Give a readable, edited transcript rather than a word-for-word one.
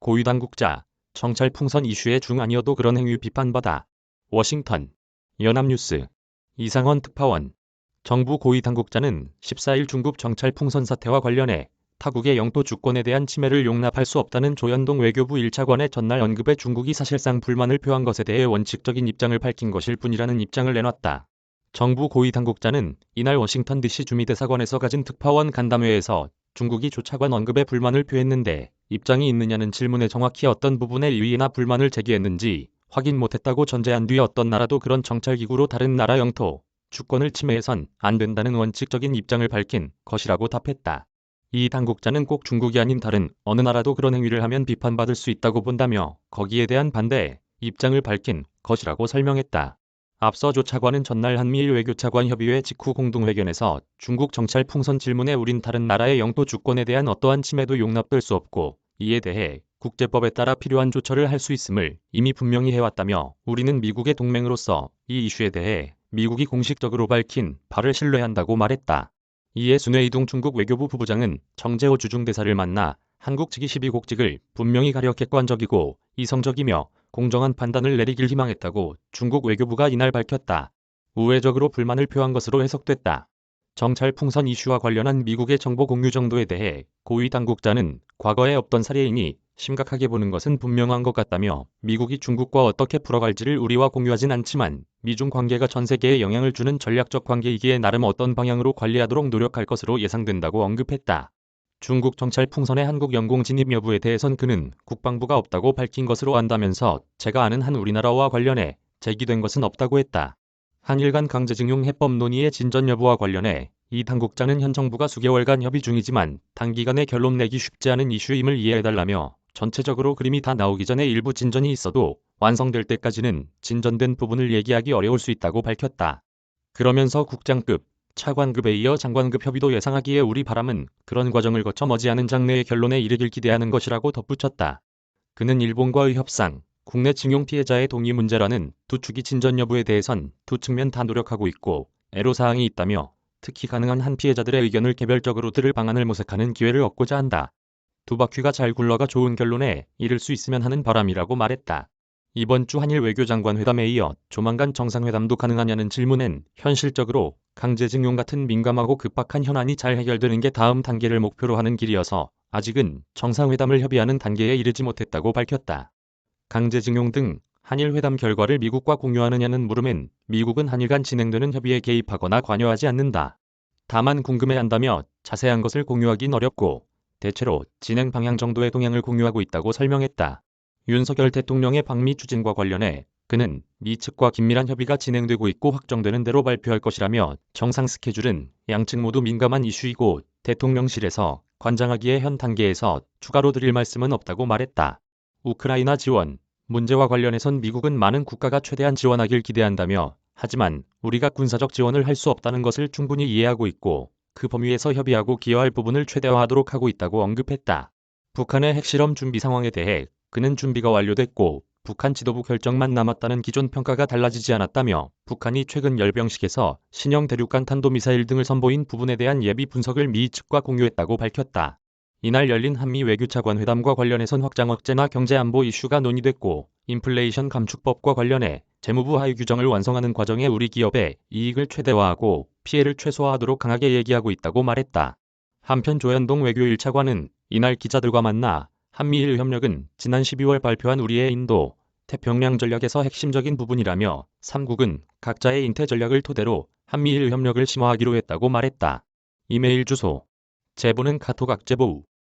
고위 당국자, 정찰 풍선 이슈의 중 아니어도 그런 행위 비판받아. 워싱턴 연합뉴스 이상헌 특파원 정부 고위 당국자는 14일 중국 정찰 풍선 사태와 관련해 타국의 영토 주권에 대한 침해를 용납할 수 없다는 조현동 외교부 1차관의 전날 언급에 중국이 사실상 불만을 표한 것에 대해 원칙적인 입장을 밝힌 것일 뿐이라는 입장을 내놨다. 정부 고위 당국자는 이날 워싱턴 DC 주미대사관에서 가진 특파원 간담회에서 중국이 조차관 언급에 불만을 표했는데 입장이 있느냐는 질문에 정확히 어떤 부분에 이의나 불만을 제기했는지 확인 못했다고 전제한 뒤에 어떤 나라도 그런 정찰기구로 다른 나라 영토, 주권을 침해해선 안 된다는 원칙적인 입장을 밝힌 것이라고 답했다. 이 당국자는 꼭 중국이 아닌 다른 어느 나라도 그런 행위를 하면 비판받을 수 있다고 본다며 거기에 대한 반대 입장을 밝힌 것이라고 설명했다. 앞서 조 차관은 전날 한미일 외교차관 협의회 직후 공동회견에서 중국 정찰 풍선 질문에 우린 다른 나라의 영토 주권에 대한 어떠한 침해도 용납될 수 없고 이에 대해 국제법에 따라 필요한 조처를 할 수 있음을 이미 분명히 해왔다며 우리는 미국의 동맹으로서 이 이슈에 대해 미국이 공식적으로 밝힌 바를 신뢰한다고 말했다. 이에 순회이동 중국 외교부 부부장은 정재호 주중대사를 만나 한국 측이 12곡직을 분명히 가려 객관적이고 이성적이며 공정한 판단을 내리길 희망했다고 중국 외교부가 이날 밝혔다. 우회적으로 불만을 표한 것으로 해석됐다. 정찰 풍선 이슈와 관련한 미국의 정보 공유 정도에 대해 고위 당국자는 과거에 없던 사례이니 심각하게 보는 것은 분명한 것 같다며 미국이 중국과 어떻게 풀어갈지를 우리와 공유하진 않지만 미중 관계가 전 세계에 영향을 주는 전략적 관계이기에 나름 어떤 방향으로 관리하도록 노력할 것으로 예상된다고 언급했다. 중국 정찰 풍선의 한국 영공 진입 여부에 대해선 그는 국방부가 없다고 밝힌 것으로 안다면서 제가 아는 한 우리나라와 관련해 제기된 것은 없다고 했다. 한일 간 강제징용 해법 논의의 진전 여부와 관련해 이 당국자는 현 정부가 수개월간 협의 중이지만 단기간에 결론 내기 쉽지 않은 이슈임을 이해해달라며 전체적으로 그림이 다 나오기 전에 일부 진전이 있어도 완성될 때까지는 진전된 부분을 얘기하기 어려울 수 있다고 밝혔다. 그러면서 국장급, 차관급에 이어 장관급 협의도 예상하기에 우리 바람은 그런 과정을 거쳐 머지않은 장래의 결론에 이르길 기대하는 것이라고 덧붙였다. 그는 일본과의 협상, 국내 징용 피해자의 동의 문제라는 두 축이 진전 여부에 대해선 두 측면 다 노력하고 있고 애로사항이 있다며 특히 가능한 한 피해자들의 의견을 개별적으로 들을 방안을 모색하는 기회를 얻고자 한다. 두 바퀴가 잘 굴러가 좋은 결론에 이를 수 있으면 하는 바람이라고 말했다. 이번 주 한일 외교장관 회담에 이어 조만간 정상회담도 가능하냐는 질문엔 현실적으로 강제징용 같은 민감하고 급박한 현안이 잘 해결되는 게 다음 단계를 목표로 하는 길이어서 아직은 정상회담을 협의하는 단계에 이르지 못했다고 밝혔다. 강제징용 등 한일 회담 결과를 미국과 공유하느냐는 물음엔 미국은 한일 간 진행되는 협의에 개입하거나 관여하지 않는다. 다만 궁금해한다며 자세한 것을 공유하긴 어렵고 대체로 진행 방향 정도의 동향을 공유하고 있다고 설명했다. 윤석열 대통령의 방미 추진과 관련해 그는 미 측과 긴밀한 협의가 진행되고 있고 확정되는 대로 발표할 것이라며 정상 스케줄은 양측 모두 민감한 이슈이고 대통령실에서 관장하기에 현 단계에서 추가로 드릴 말씀은 없다고 말했다. 우크라이나 지원 문제와 관련해선 미국은 많은 국가가 최대한 지원하길 기대한다며 하지만 우리가 군사적 지원을 할 수 없다는 것을 충분히 이해하고 있고 그 범위에서 협의하고 기여할 부분을 최대화하도록 하고 있다고 언급했다. 북한의 핵실험 준비 상황에 대해 그는 준비가 완료됐고 북한 지도부 결정만 남았다는 기존 평가가 달라지지 않았다며 북한이 최근 열병식에서 신형 대륙간 탄도미사일 등을 선보인 부분에 대한 예비 분석을 미 측과 공유했다고 밝혔다. 이날 열린 한미 외교차관 회담과 관련해선 확장 억제나 경제안보 이슈가 논의됐고 인플레이션 감축법과 관련해 재무부 하위 규정을 완성하는 과정에 우리 기업의 이익을 최대화하고 피해를 최소화하도록 강하게 얘기하고 있다고 말했다. 한편 조현동 외교 1차관은 이날 기자들과 만나 한미일 협력은 지난 12월 발표한 우리의 인도, 태평양 전략에서 핵심적인 부분이라며 3국은 각자의 인태 전략을 토대로 한미일 협력을 심화하기로 했다고 말했다. 이메일 주소 제보는 카톡 @제보우